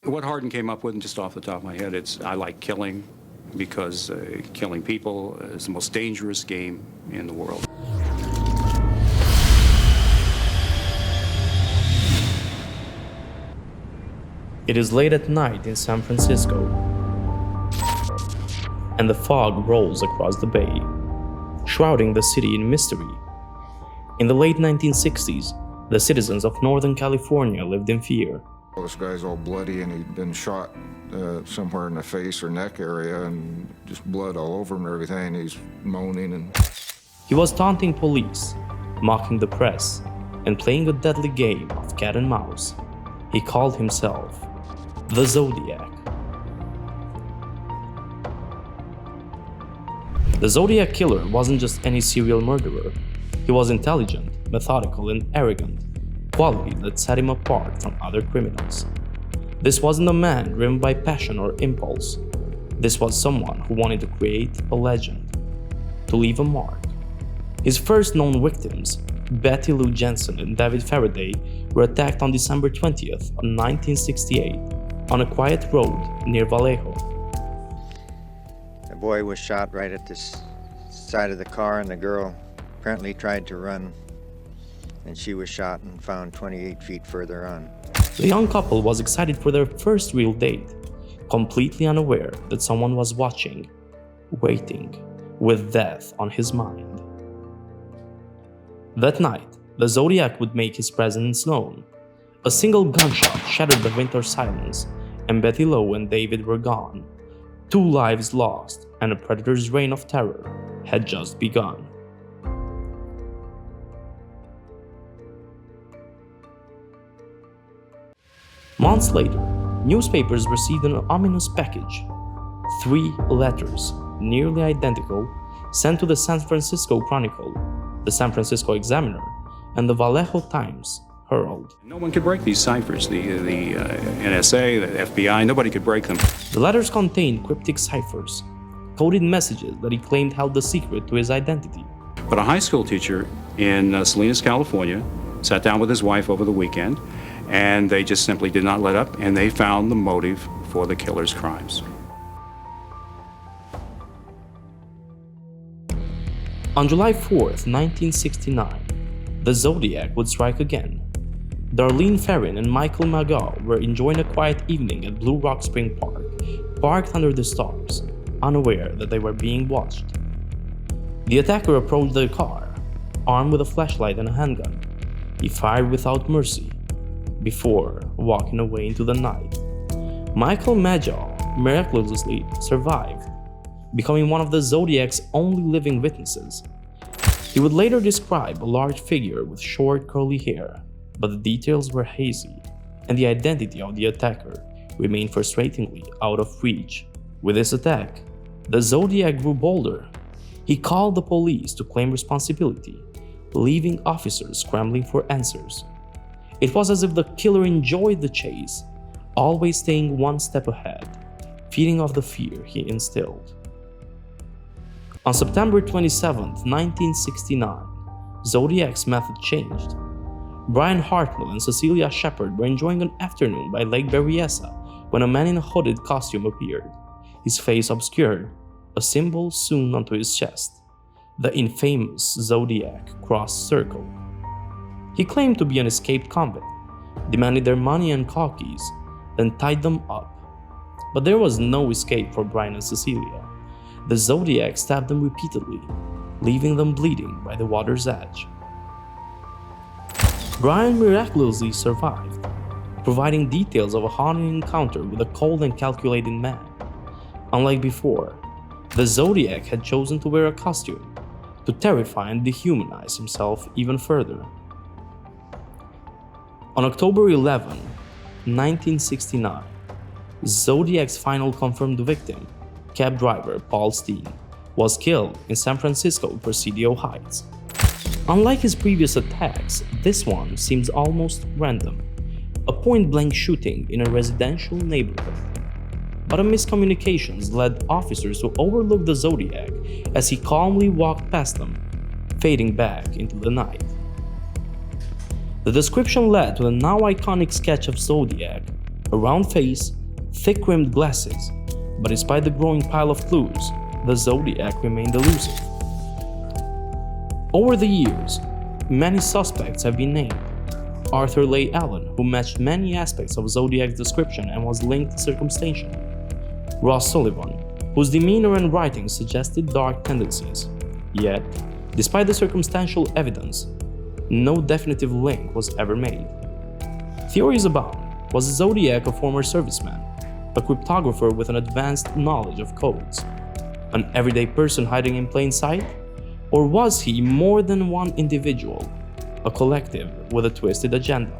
What Hardin came up with, just off the top of my head, I like killing because killing people is the most dangerous game in the world. It is late at night in San Francisco, and the fog rolls across the bay, shrouding the city in mystery. In the late 1960s, the citizens of Northern California lived in fear. This guy's all bloody and he'd been shot somewhere in the face or neck area and just blood all over him and everything. He's moaning and... He was taunting police, mocking the press, and playing a deadly game of cat and mouse. He called himself the Zodiac. The Zodiac killer wasn't just any serial murderer. He was intelligent, methodical, and arrogant, quality that set him apart from other criminals. This wasn't a man driven by passion or impulse. This was someone who wanted to create a legend, to leave a mark. His first known victims, Betty Lou Jensen and David Faraday, were attacked on December 20th, 1968, on a quiet road near Vallejo. The boy was shot right at the side of the car, and the girl apparently tried to run, and she was shot and found 28 feet further on. The young couple was excited for their first real date, completely unaware that someone was watching, waiting, with death on his mind. That night, the Zodiac would make his presence known. A single gunshot shattered the winter silence, and Betty Lou and David were gone. 2 lives lost, and a predator's reign of terror had just begun. Months later, newspapers received an ominous package. 3 letters, nearly identical, sent to the San Francisco Chronicle, the San Francisco Examiner, and the Vallejo Times-Herald. No one could break these ciphers. The NSA, the FBI, nobody could break them. The letters contained cryptic ciphers, coded messages that he claimed held the secret to his identity. But a high school teacher in Salinas, California, sat down with his wife over the weekend, and they just simply did not let up, and they found the motive for the killer's crimes. On July 4th, 1969, the Zodiac would strike again. Darlene Ferrin and Michael Magall were enjoying a quiet evening at Blue Rock Spring Park, parked under the stars, unaware that they were being watched. The attacker approached their car, armed with a flashlight and a handgun. He fired without mercy, before walking away into the night. Michael Magall miraculously survived, becoming one of the Zodiac's only living witnesses. He would later describe a large figure with short curly hair, but the details were hazy, and the identity of the attacker remained frustratingly out of reach. With this attack, the Zodiac grew bolder. He called the police to claim responsibility, leaving officers scrambling for answers. It was as if the killer enjoyed the chase, always staying one step ahead, feeding off the fear he instilled. On September 27, 1969, Zodiac's method changed. Brian Hartnell and Cecilia Shepard were enjoying an afternoon by Lake Berryessa when a man in a hooded costume appeared, his face obscured, a symbol sewn onto his chest, the infamous Zodiac cross circle. He claimed to be an escaped convict, demanded their money and car keys, then tied them up. But there was no escape for Brian and Cecilia. The Zodiac stabbed them repeatedly, leaving them bleeding by the water's edge. Brian miraculously survived, providing details of a haunting encounter with a cold and calculating man. Unlike before, the Zodiac had chosen to wear a costume to terrify and dehumanize himself even further. On October 11, 1969, Zodiac's final confirmed victim, cab driver Paul Steen, was killed in San Francisco Presidio Heights. Unlike his previous attacks, this one seems almost random, a point-blank shooting in a residential neighborhood. But a miscommunications led officers to overlook the Zodiac as he calmly walked past them, fading back into the night. The description led to the now iconic sketch of Zodiac, A round face, thick-rimmed glasses, but despite the growing pile of clues, the Zodiac remained elusive. Over the years, many suspects have been named. Arthur Leigh Allen, who matched many aspects of Zodiac's description and was linked circumstantially. Ross Sullivan, whose demeanor and writing suggested dark tendencies. Yet, despite the circumstantial evidence, no definitive link was ever made. Theories abound. Was the Zodiac a former serviceman, a cryptographer with an advanced knowledge of codes, an everyday person hiding in plain sight? Or was he more than one individual, a collective with a twisted agenda?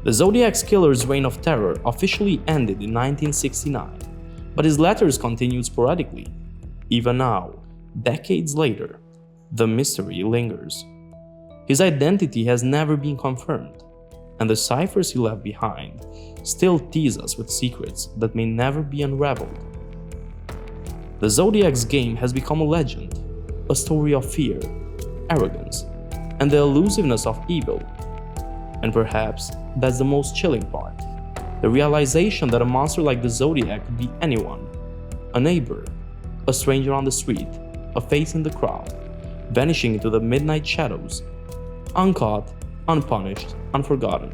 The Zodiac's killer's reign of terror officially ended in 1969, but his letters continued sporadically. Even now, decades later, the mystery lingers. His identity has never been confirmed, and the ciphers he left behind still tease us with secrets that may never be unraveled. The Zodiac's game has become a legend, a story of fear, arrogance, and the elusiveness of evil. And perhaps that's the most chilling part, the realization that a monster like the Zodiac could be anyone, a neighbor, a stranger on the street, a face in the crowd, vanishing into the midnight shadows, uncaught, unpunished, unforgotten.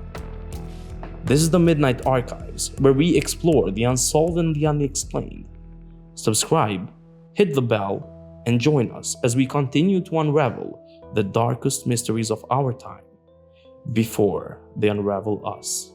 This is the Midnight Archives, where we explore the unsolved and the unexplained. Subscribe, hit the bell, and join us as we continue to unravel the darkest mysteries of our time before they unravel us.